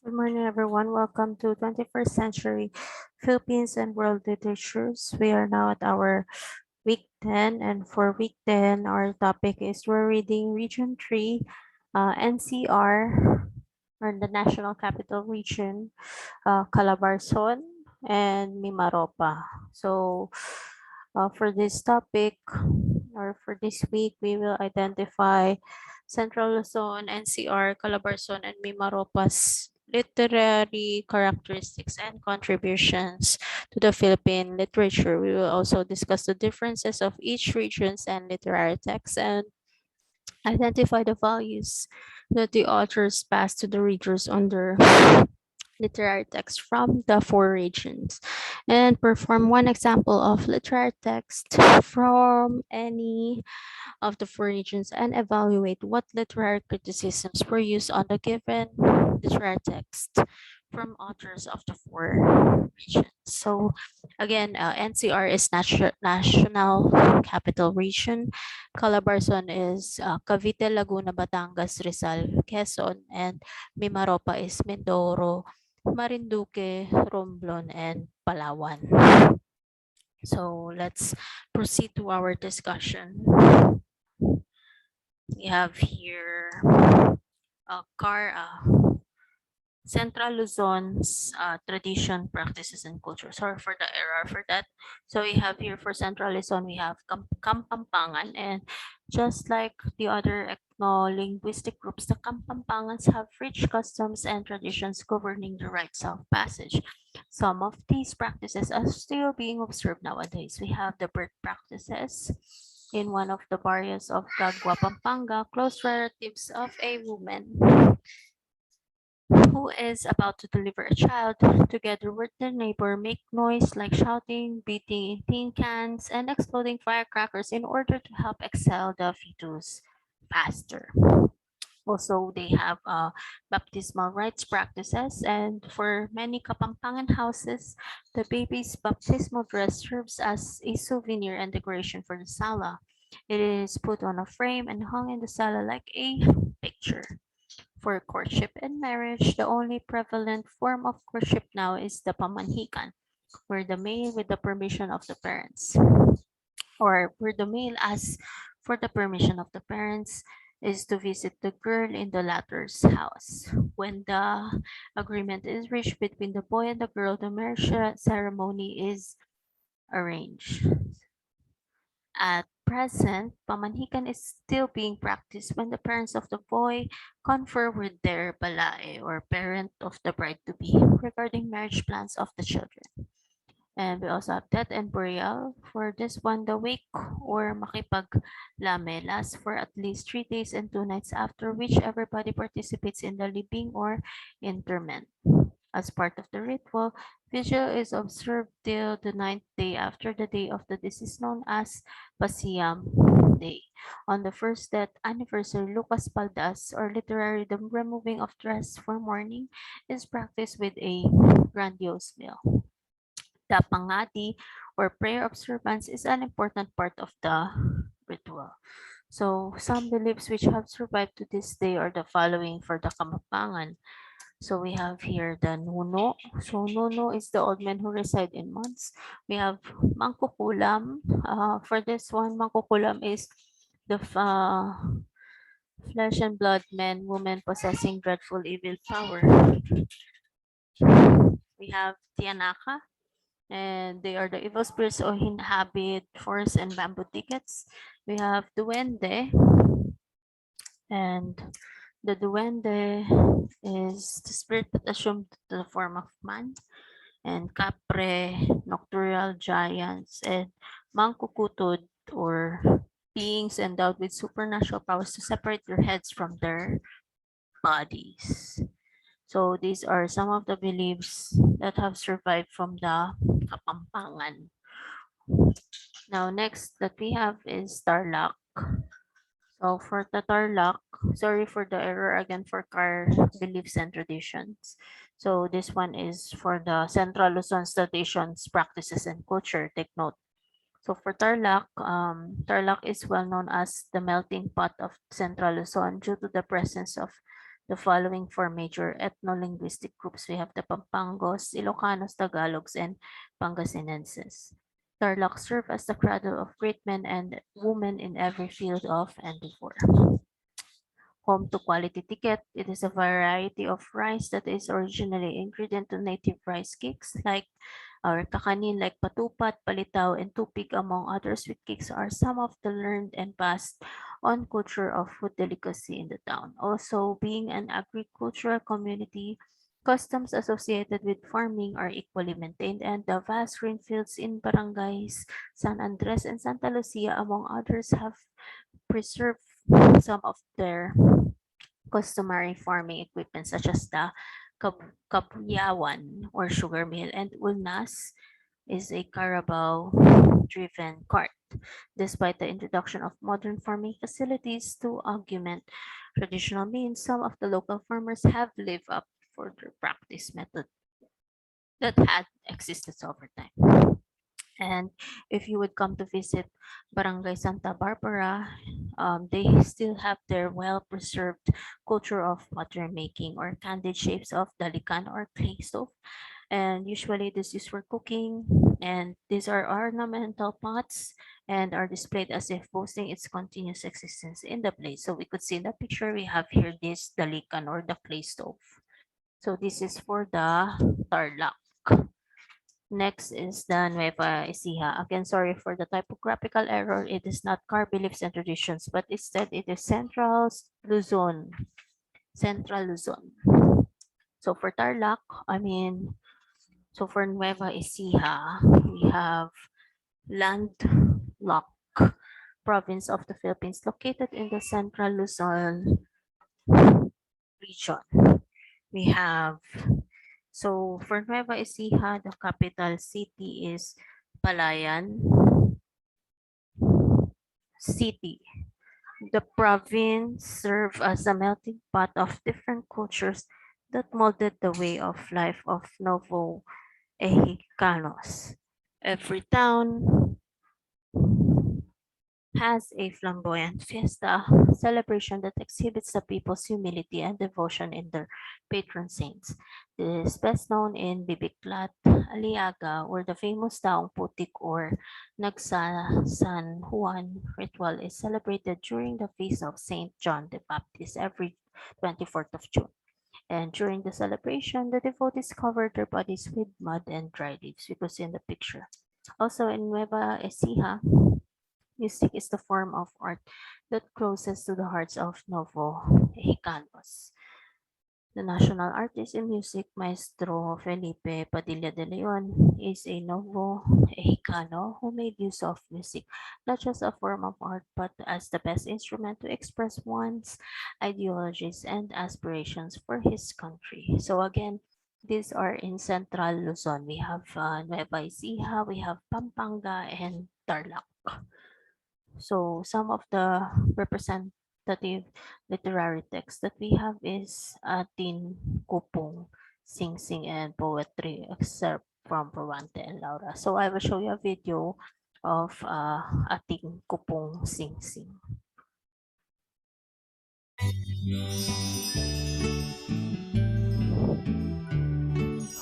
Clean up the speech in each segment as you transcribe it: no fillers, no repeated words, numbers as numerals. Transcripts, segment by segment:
Good morning, everyone. Welcome to 21st Century Philippines and World Literatures. We are now at our week 10, and for week 10, our topic is we're reading Region 3, NCR, or the National Capital Region, Calabarzon, and Mimaropa. So, for this topic, or for this week, we will identify Central Luzon, NCR, Calabarzon, and Mimaropa's literary characteristics and contributions to the Philippine literature. We will also discuss the differences of each region's and literary texts and identify the values that the authors pass to the readers on their literary text from the four regions and perform one example of literary text from any of the four regions and evaluate what literary criticisms were used on the given literary text from authors of the four regions. So again, NCR is National Capital Region. Calabarzon is Cavite, Laguna, Batangas, Rizal, Quezon, and Mimaropa is Mindoro, Marinduque, Romblon, and Palawan. So let's proceed to our discussion. We have here Central Luzon's tradition, practices, and culture. Sorry for the error for that. So we have here for Central Luzon, we have Kampampangan, and just like the other ethno-linguistic groups, the Kampampangans have rich customs and traditions governing the rites of passage. Some of these practices are still being observed nowadays. We have the birth practices in one of the barrios of Gagua, Pampanga, close relatives of a woman who is about to deliver a child, together with their neighbor, make noise like shouting, beating in tin cans, and exploding firecrackers in order to help exhale the fetus faster. Also, they have baptismal rites practices, and for many Kapampangan houses, the baby's baptismal dress serves as a souvenir and decoration for the sala. It is put on a frame and hung in the sala like a picture. For courtship and marriage, the only prevalent form of courtship now is the pamanhikan, where the male, with the permission of the parents, or where the male asks for the permission of the parents, is to visit the girl in the latter's house. When the agreement is reached between the boy and the girl, the marriage ceremony is arranged. At present, pamanhikan is still being practiced when the parents of the boy confer with their balai or parent of the bride-to-be regarding marriage plans of the children. And we also have death and burial. For this one, the wake or makipaglame lasts for at least 3 days and 2 nights, after which everybody participates in the libing or interment. As part of the ritual, vigil is observed till the ninth day after the day of the deceased, known as Pasiyam Day. On the first death anniversary, Lucas Paldas, or literally the removing of dress for mourning, is practiced with a grandiose meal. The pangati, or prayer observance, is an important part of the ritual. So some beliefs which have survived to this day are the following for the Kamapangan. So we have here the Nuno. So Nuno is the old men who reside in months. We have Mangkukulam. For this one, Mangkukulam is the flesh and blood men, women possessing dreadful evil power. We have Tianaka, and they are the evil spirits who inhabit forests and bamboo thickets. We have Duende, and the Duende is the spirit that assumed the form of man. And Capre, nocturnal giants, and Mangkukutod, or beings endowed with supernatural powers to separate their heads from their bodies. So these are some of the beliefs that have survived from the Kapampangan. Now next that we have is Tarlac. So for the Tarlac, sorry for the error again for car beliefs and traditions. So this one is for the Central Luzon traditions, practices, and culture. Take note. So for Tarlac, Tarlac is well known as the melting pot of Central Luzon due to the presence of the following four major ethno-linguistic groups. We have the Pampangos, Ilocanos, Tagalogs, and Pangasinenses. Tarlac serve as the cradle of great men and women in every field of endeavor. Home to quality ticket, it is a variety of rice that is originally ingredient to native rice cakes like our kakanin like patupat, palitaw, and tupig among other sweet cakes are some of the learned and passed on culture of food delicacy in the town. Also, being an agricultural community, customs associated with farming are equally maintained and the vast green fields in barangays San Andres and Santa Lucia among others have preserved some of their customary farming equipment such as the kapuyawan or sugar mill and ulnas is a carabao driven cart. Despite the introduction of modern farming facilities to augment traditional means, some of the local farmers have lived up for their practice method that had existed over time. And if you would come to visit Barangay Santa Barbara, they still have their well-preserved culture of butter making or candid shapes of dalikan or clay stove. And usually this is for cooking. And these are ornamental pots and are displayed as if boasting its continuous existence in the place. So we could see in the picture we have here this dalikan or the clay stove. So this is for the tarlac. Next is the Nueva Ecija. Again, sorry for the typographical error. It is not car beliefs and traditions, but instead it is Central Luzon. Central Luzon. So for Tarlac, so for Nueva Ecija, we have landlocked province of the Philippines located in the Central Luzon region. We have So for Nueva Ecija, the capital city is Palayan City. The province served as a melting pot of different cultures that molded the way of life of Novo Ejicanos. Every town has a flamboyant fiesta celebration that exhibits the people's humility and devotion in their patron saints. This is best known in Bibiklat, Aliaga, where the famous Taong Putik or Nagsa San Juan ritual is celebrated during the feast of Saint John the Baptist every 24th of June. And during the celebration, the devotees cover their bodies with mud and dry leaves, because in the picture. Also in Nueva Ecija, music is the form of art that closest to the hearts of Novo Mexicanos. The national artist in music, Maestro Felipe Padilla de Leon, is a Novo Mexicano who made use of music not just a form of art but as the best instrument to express one's ideologies and aspirations for his country. So again, these are in Central Luzon. We have Nueva Ecija, we have Pampanga, and Tarlac. So some of the representative literary texts that we have is Atin Kupong, Sing Sing, and poetry excerpt from Provante and Laura. So I will show you a video of Ating Kupong Sing Sing.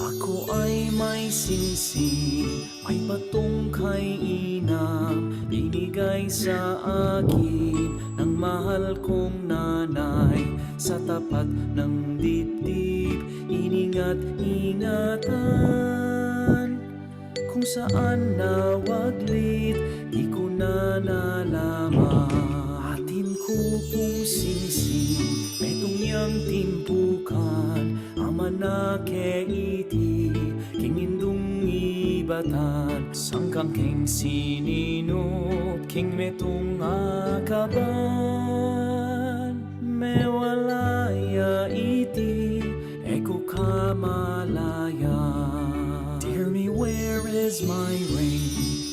Ako ay may singsing, may patong kay inam, binigay sa akin ng mahal kong nanay. Sa tapat ng dibdib, iningat-ingatan, kung saan nawaglit, di ko na nalaman. Atin ko pong singsing, metong yang timpukan, amanake iti, kingindong ibatan, sangkang king sininot, king metong akaban, mewalaya iti, eko kamalaya. Dear me, where is my ring,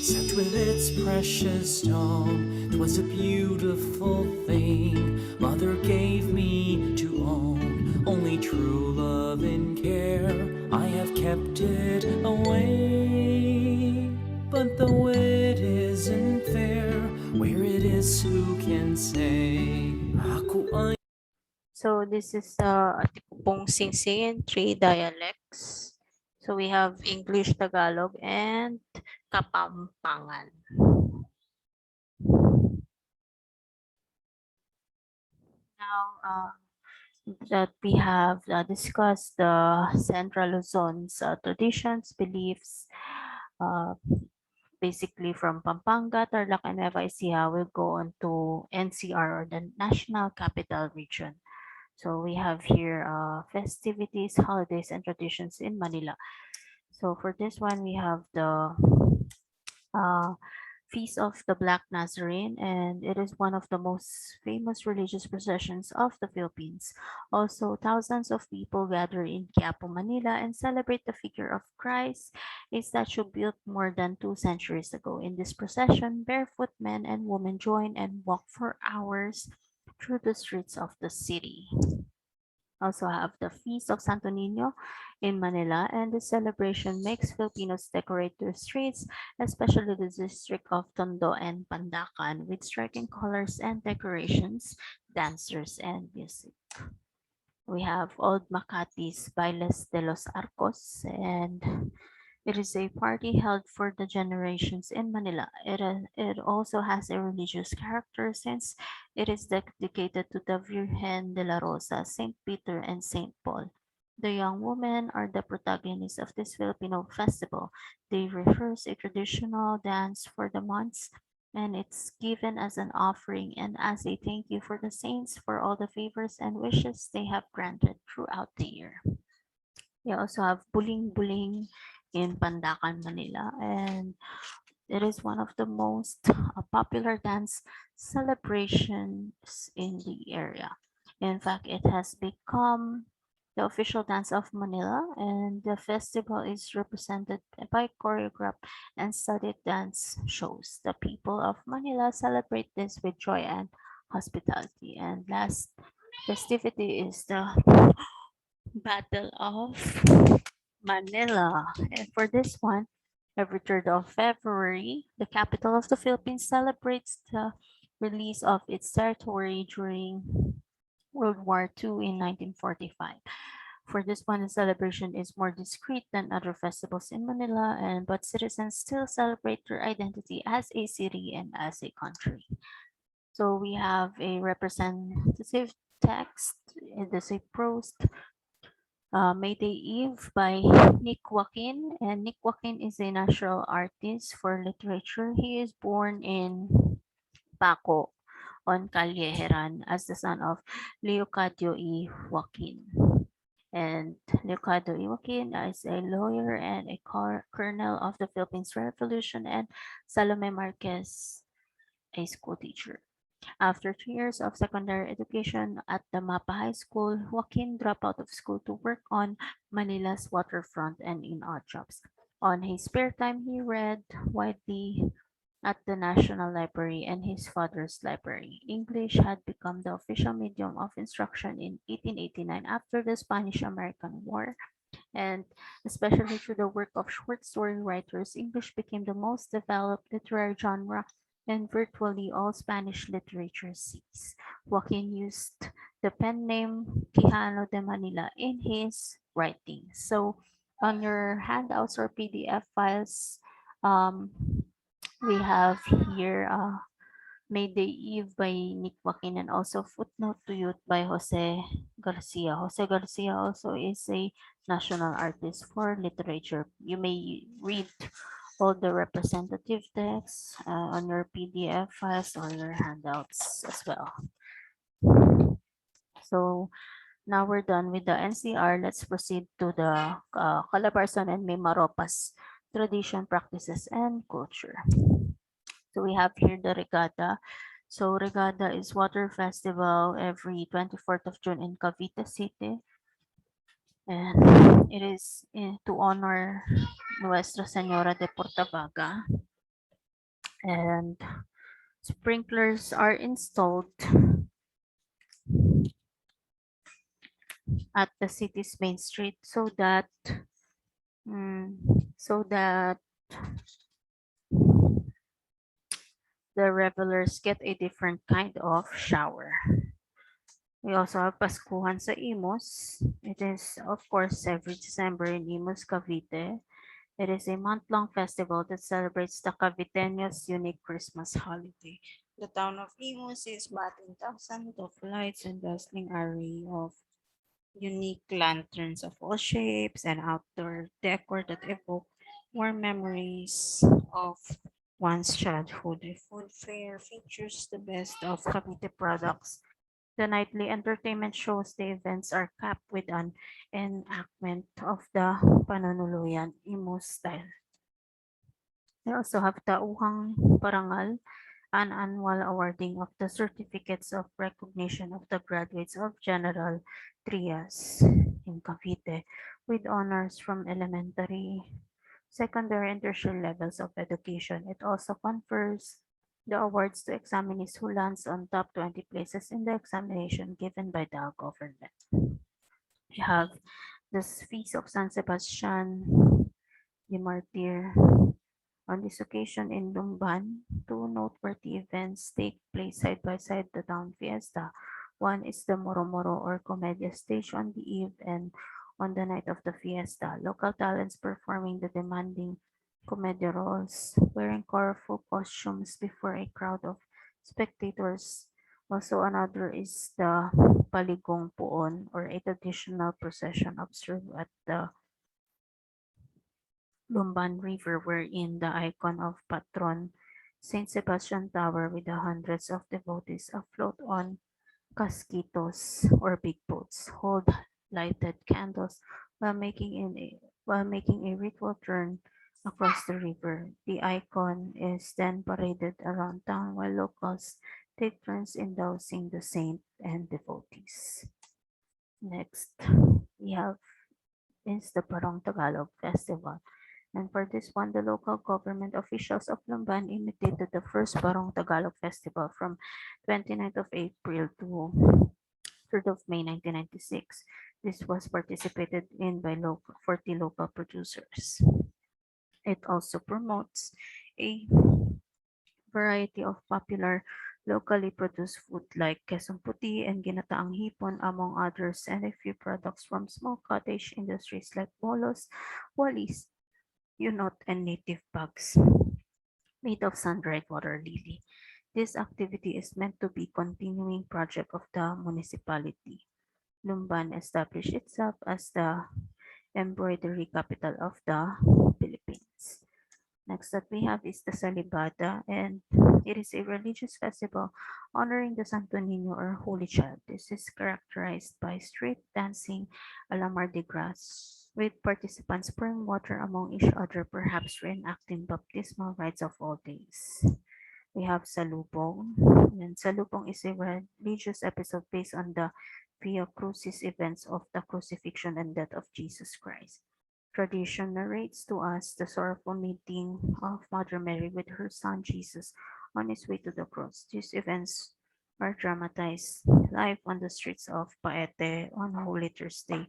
set with its precious stone? 'Twas a beautiful thing mother gave me to own. Only true love and care I have kept it away. But though it isn't fair, where it is who can say? Ako ay So this is Atipong Singsing, three dialects. So we have English, Tagalog, and Kapampangan. Now that we have discussed the Central Luzon's traditions, beliefs, uh, basically from Pampanga, Tarlac, and Nueva Ecija, we'll go on to NCR, or the National Capital Region. So we have here festivities, holidays, and traditions in Manila. So for this one, we have the uh, Feast of the Black Nazarene, and it is one of the most famous religious processions of the Philippines. Also, thousands of people gather in Quiapo, Manila, and celebrate the figure of Christ, a statue built more than 2 centuries ago. In this procession, barefoot men and women join and walk for hours through the streets of the city. Also have the Feast of Santo Niño in Manila, and the celebration makes Filipinos decorate their streets, especially the district of Tondo and Pandacan, with striking colors and decorations, dancers, and music. We have Old Makati's Bailes de los Arcos, and it is a party held for the generations in Manila. It also has a religious character since it is dedicated to the Virgen de la Rosa, Saint Peter, and Saint Paul. The young women are the protagonists of this Filipino festival. They rehearse a traditional dance for the months, and it's given as an offering and as a thank you for the saints for all the favors and wishes they have granted throughout the year. We also have Buling Buling in Pandacan, Manila, and it is one of the most popular dance celebrations in the area. In fact, it has become the official dance of Manila, and the festival is represented by choreographed and studied dance shows. The people of Manila celebrate this with joy and hospitality. And last festivity is the Battle of Manila. And for this one, every 3rd of February, the capital of the Philippines celebrates the release of its territory during World War II in 1945. For this one, the celebration is more discreet than other festivals in Manila, but citizens still celebrate their identity as a city and as a country. So we have a representative text. It is a prose, Mayday Eve by Nick Joaquin. And Nick Joaquin is a natural artist for literature. He is born in Paco on Calle Heran as the son of Leocadio E. Joaquin. And Leocadio E. Joaquin is a lawyer and a colonel of the Philippines Revolution, and Salome Marquez, a school teacher. After 2 years of secondary education at the Mapa High School, Joaquin dropped out of school to work on Manila's waterfront and in odd jobs. On his spare time, he read widely at the National Library and his father's library. English had become the official medium of instruction in 1889 after the Spanish-American War, and especially through the work of short story writers, English became the most developed literary genre and virtually all Spanish literature ceased. Joaquin used the pen name Quijano de Manila in his writings. So on your handouts or PDF files, um, we have here Mayday Eve by Nick Joaquin, and also Footnote to Youth by Jose Garcia. Jose Garcia also is a national artist for literature. You may read all the representative texts on your PDF files or your handouts as well. So now we're done with the NCR. Let's proceed to the Calabarzon and Mimaropas tradition, practices, and culture. So we have here the Regatta. So Regatta is water festival every 24th of June in Cavite City. And it is to honor Nuestra Señora de Portavaga. And sprinklers are installed at the city's main street so that so that the revelers get a different kind of shower. We also have Paskuhan sa Imus. It is, of course, every December in Imus, Cavite. It is a month-long festival that celebrates the Caviteños' unique Christmas holiday. The town of Imus is bathed in thousands of lights and dazzling array of unique lanterns of all shapes and outdoor decor that evoke warm memories of one's childhood. The food fair features the best of Cavite products. The nightly entertainment shows, the events are capped with an enactment of the Panunuluyan Imus style. We also have Tauhang Parangal, an annual awarding of the certificates of recognition of the graduates of General Trias in Cavite with honors from elementary, secondary, and tertiary levels of education. It also confers the awards to examinees who lands on top 20 places in the examination given by the government. We have the Feast of San Sebastian de Martir. On this occasion in Lumban, two noteworthy events take place side by side the town fiesta. One is the Moro or Comedia stage on the eve and on the night of the fiesta. Local talents performing the demanding comedia roles, wearing colorful costumes before a crowd of spectators. Also, another is the Paligong Puon, or a traditional procession observed at the Lumban River, wherein the icon of Patron Saint Sebastian Tower with the hundreds of devotees afloat on casquitos or big boats hold lighted candles while making a ritual turn across the river. The icon is then paraded around town while locals take turns in dousing the saint and devotees. Next, we have is the Parong Tagalog Festival. And for this one, the local government officials of Lumban imitated the first Barong Tagalog Festival from 29th of April to 3rd of May 1996. This was participated in by 40 local producers. It also promotes a variety of popular locally produced food like quesong puti and ginataang hipon, among others, and a few products from small cottage industries like bolos, walis, unot, and native bags made of sun-dried water lily. This activity is meant to be continuing project of the municipality. Lumban established itself as the embroidery capital of the Philippines. Next that we have is the Salibada, and it is a religious festival honoring the Santo Niño or Holy Child. This is characterized by street dancing a la Mardi Gras, with participants pouring water among each other, perhaps reenacting baptismal rites of all days. We have Salubong, and Salubong is a religious episode based on the Via Crucis events of the crucifixion and death of Jesus Christ. Tradition narrates to us the sorrowful meeting of Mother Mary with her son Jesus on his way to the cross. These events are dramatized live on the streets of Paete on Holy Thursday,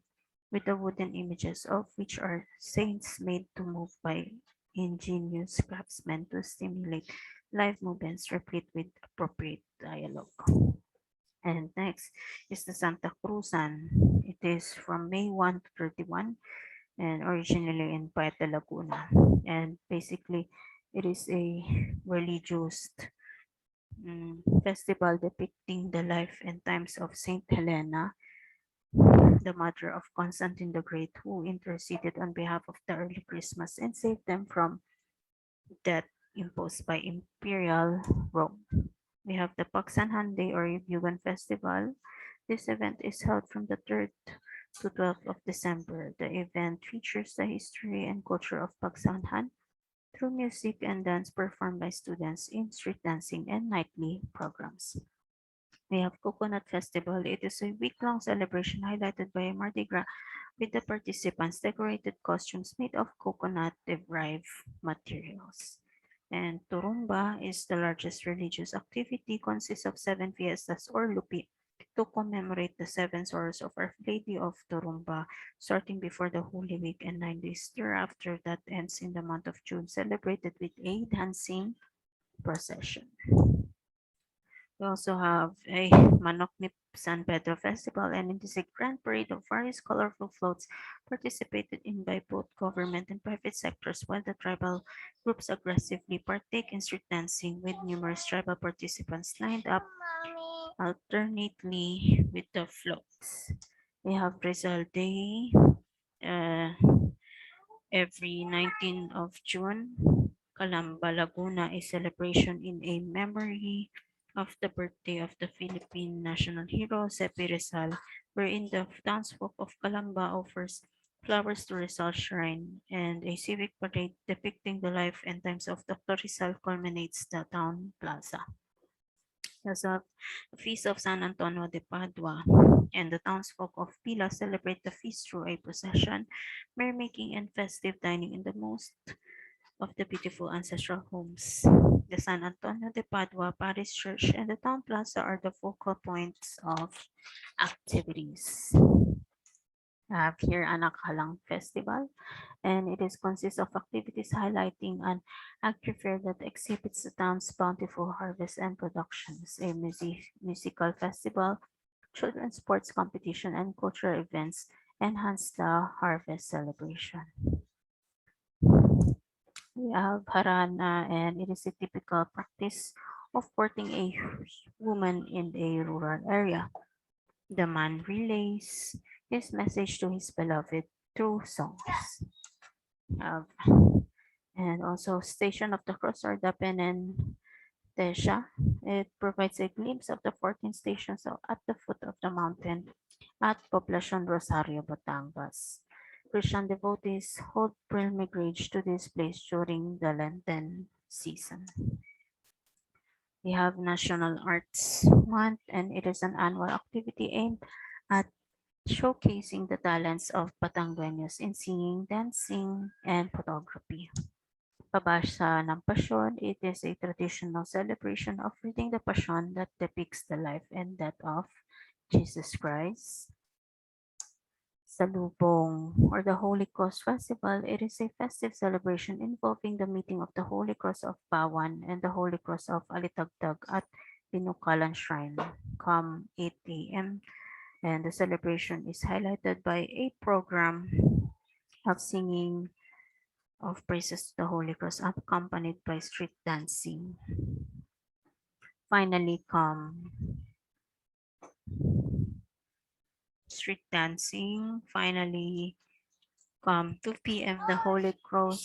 with the wooden images of which are saints made to move by ingenious craftsmen to stimulate live movements replete with appropriate dialogue. And next is the Santa Cruzan. It is from May 1 to 31 and originally in Paete, Laguna. And basically, it is a religious festival depicting the life and times of Saint Helena, the mother of Constantine the Great, who interceded on behalf of the early Christmas and saved them from death imposed by Imperial Rome. We have the Pagsanhan Day or Yugan Festival. This event is held from the 3rd to 12th of December. The event features the history and culture of Pagsanhan through music and dance performed by students in street dancing and nightly programs. We have Coconut Festival. It is a week-long celebration highlighted by a Mardi Gras with the participants decorated costumes made of coconut-derived materials. And Turumba is the largest religious activity, consists of 7 fiestas or lupi to commemorate the 7 sorrows of Our Lady of Turumba, starting before the Holy Week and 9 days thereafter. That ends in the month of June, celebrated with a dancing procession. We also have a Manok Nip San Pedro Festival, and it is a grand parade of various colorful floats participated in by both government and private sectors, while the tribal groups aggressively partake in street dancing with numerous tribal participants lined up alternately with the floats. We have Rizal Day uh, every 19th of June. Calamba, Laguna, a celebration in a memory of the birthday of the Philippine national hero, Sepi Rizal, wherein the townsfolk of Calamba offers flowers to Rizal Shrine, and a civic parade depicting the life and times of Dr. Rizal culminates the town plaza. As a feast of San Antonio de Padua, and the townsfolk of Pila celebrate the feast through a procession, merrymaking, and festive dining in the most of the beautiful ancestral homes. The San Antonio de Padua Parish Church and the town plaza are the focal points of activities. I have here Anakalang Festival, and it is consists of activities highlighting an agri fair that exhibits the town's bountiful harvest and productions, a musical festival, children's sports competition, and cultural events enhance the harvest celebration. We have harana, and it is a typical practice of courting a woman in a rural area. The man relays his message to his beloved through songs. Have and also Station of the Cross or the Penentesha. It provides a glimpse of the 14 stations at the foot of the mountain at Poblacion Rosario, Batangas. Christian devotees hold pilgrimage to this place during the Lenten season. We have National Arts Month, and it is an annual activity aimed at showcasing the talents of Batangueños in singing, dancing, and photography. Pabasa ng Pasyon, it is a traditional celebration of reading the Passion that depicts the life and death of Jesus Christ. Salubong or the Holy Cross Festival, it is a festive celebration involving the meeting of the Holy Cross of Bawan and the Holy Cross of Alitagtag at Pinukalan Shrine come 8 a.m. And the celebration is highlighted by a program of singing of praises to the Holy Cross accompanied by street dancing. Finally come street dancing. Finally come 2 p.m. The Holy Cross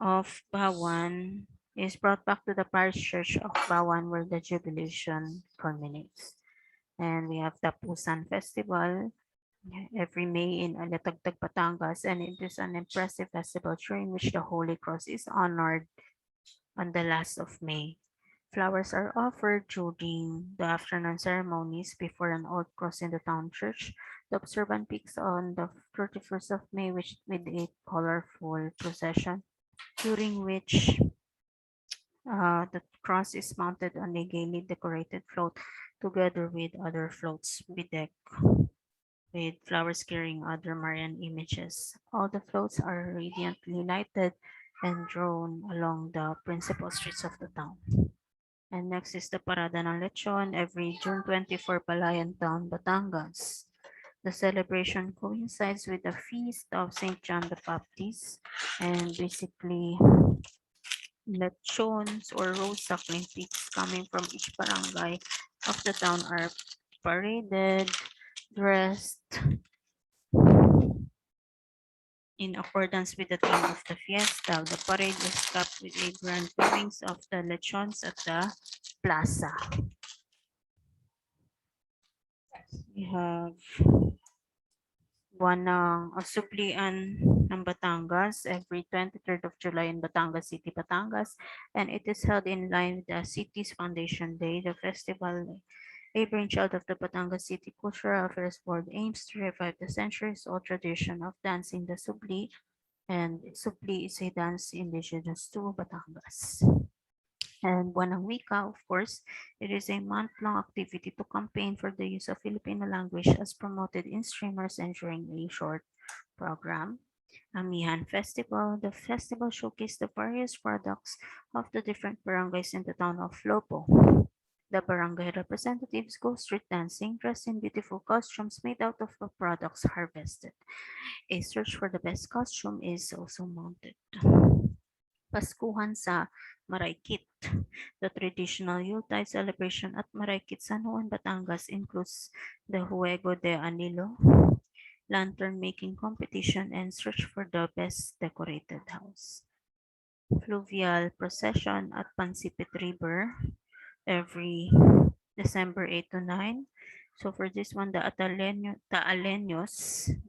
of Bawan is brought back to the parish church of Bawan where the jubilation culminates. And we have the Pusan Festival every May in Alatagtag, Batangas, and it is an impressive festival during which the Holy Cross is honored on the last of May. Flowers are offered during the afternoon ceremonies before an old cross in the town church. The observant peaks on the 31st of May with a colorful procession during which the cross is mounted on a gaily decorated float together with other floats bedecked with flowers carrying other Marian images. All the floats are radiantly lighted and drawn along the principal streets of the town. And next is the Parada ng Lechon every June 24, Palayan Town, Batangas. The celebration coincides with the feast of St. John the Baptist, and basically lechons or road suckling pigs coming from each barangay of the town are paraded, dressed in accordance with the theme of the fiesta. The parade is capped with a grand viewings of the lechons at the plaza. We have buwan ng Suplian ng Batangas every 23rd of July in Batangas City, Batangas, and it is held in line with the city's Foundation Day. The festival, a brainchild of the Batangas City Cultural Affairs Board, aims to revive the centuries-old tradition of dancing the Supli, and Supli is a dance indigenous to Batangas. And Buwanang Wika, of course, it is a month-long activity to campaign for the use of Filipino language as promoted in streamers and during a short program. Amihan Festival. The festival showcased the various products of the different barangays in the town of Lopo. The barangay representatives go street dancing, dressed in beautiful costumes made out of the products harvested. A search for the best costume is also mounted. Paskuhan sa Maraykit. The traditional Yuletide celebration at Maraykit, San Juan, Batangas includes the Juego de Anilo, lantern making competition, and search for the best decorated house. Fluvial procession at Pansipit River every December 8 to 9. So for this one, the Taaleños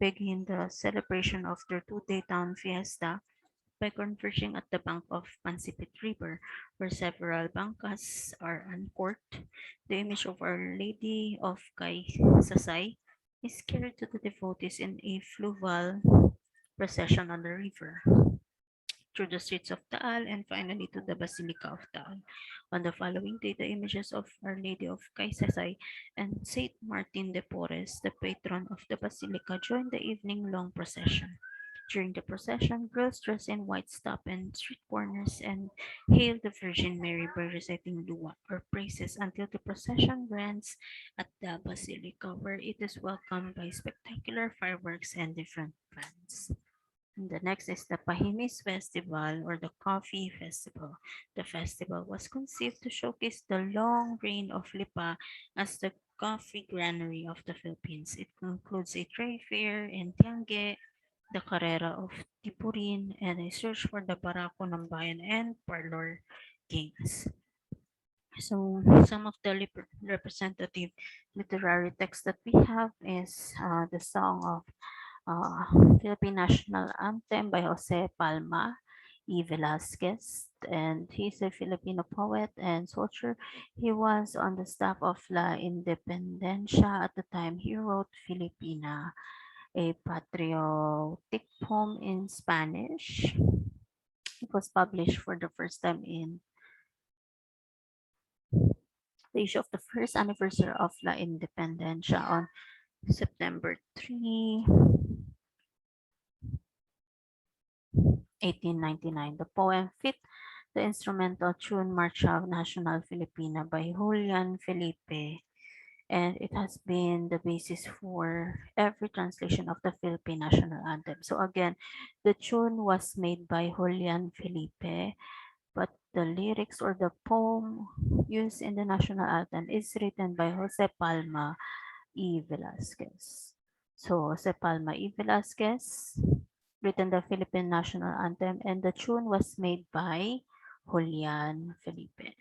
begin the celebration of their two-day town fiesta by converging at the bank of Pansipit River, where several bangkas are uncorked. The image of Our Lady of Kaysasay is carried to the devotees in a fluvial procession on the river, through the streets of Taal, and finally to the Basilica of Taal. On the following day, the images of Our Lady of Kaysasay and Saint Martin de Porres, the patron of the Basilica, join the evening-long procession. During the procession, girls dressed in white stop in street corners and hail the Virgin Mary by reciting Lua or praises until the procession ends at the Basilica, where it is welcomed by spectacular fireworks and different bands. And the next is the Pahimis Festival or the Coffee Festival. The festival was conceived to showcase the long reign of Lipa as the coffee granary of the Philippines. It includes a trade fair in Tiange, the Carrera of Tipurin, and a search for the Barako ng Bayan and Parlor Games. So some of the representative literary texts that we have is the song of uh, Philippine National Anthem by Jose Palma y Velasquez, and he's a Filipino poet and soldier. He was on the staff of La Independencia at the time he wrote Filipina, a patriotic poem in Spanish. It was published for the first time in the issue of the first anniversary of La Independencia on September 3, 1899. The poem fit the instrumental tune Marcha Nacional Filipina by Julian Felipe, and it has been the basis for every translation of the Philippine national anthem. So again, the tune was made by Julian Felipe, but the lyrics or the poem used in the national anthem is written by Jose Palma y Velasquez. So Jose Palma y Velasquez written the Philippine national anthem, and the tune was made by Julian Felipe.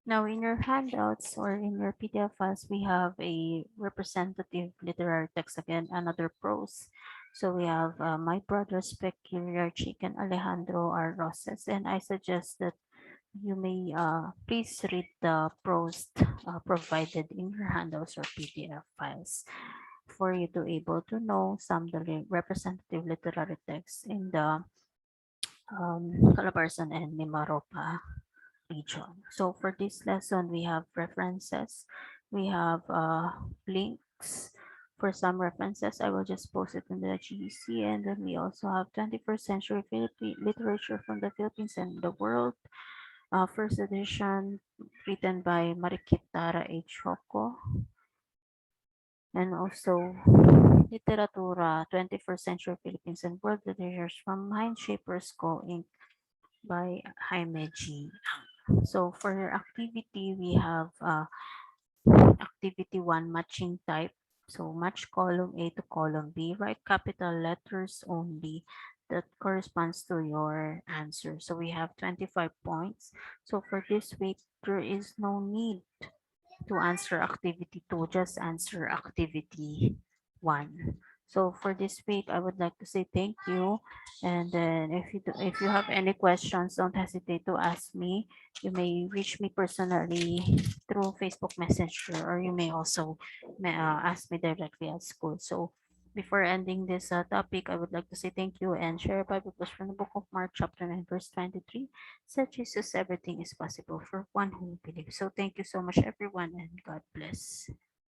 Now, in your handouts or in your PDF files, we have a representative literary text again, another prose. So we have My Brother's Peculiar Chicken, Alejandro R. Roses, and I suggest that you may please read the prose provided in your handouts or PDF files for you to able to know some of the representative literary texts in the Calabarzon and Mimaropa region. So for this lesson, we have references, we have links. For some references, I will just post it in the GEC, and then we also have 21st century literature from the Philippines and the world. First edition written by Marikitara H. Hoko, and also Literatura, 21st Century Philippines and World Literatures from Mind Shapers Co. Inc. by Jaime G. So for your activity, we have activity 1, matching type. So match column A to column B, write capital letters only that corresponds to your answer. So we have 25 points. So for this week, there is no need to answer activity 2, just answer activity 1. So for this week, I would like to say thank you. And then if you have any questions, don't hesitate to ask me. You may reach me personally through Facebook Messenger, or you may also ask me directly at school. So before ending this topic, I would like to say thank you and share a Bible verse from the book of Mark, chapter 9, verse 23. Said Jesus, everything is possible for one who believes. So thank you so much, everyone, and God bless.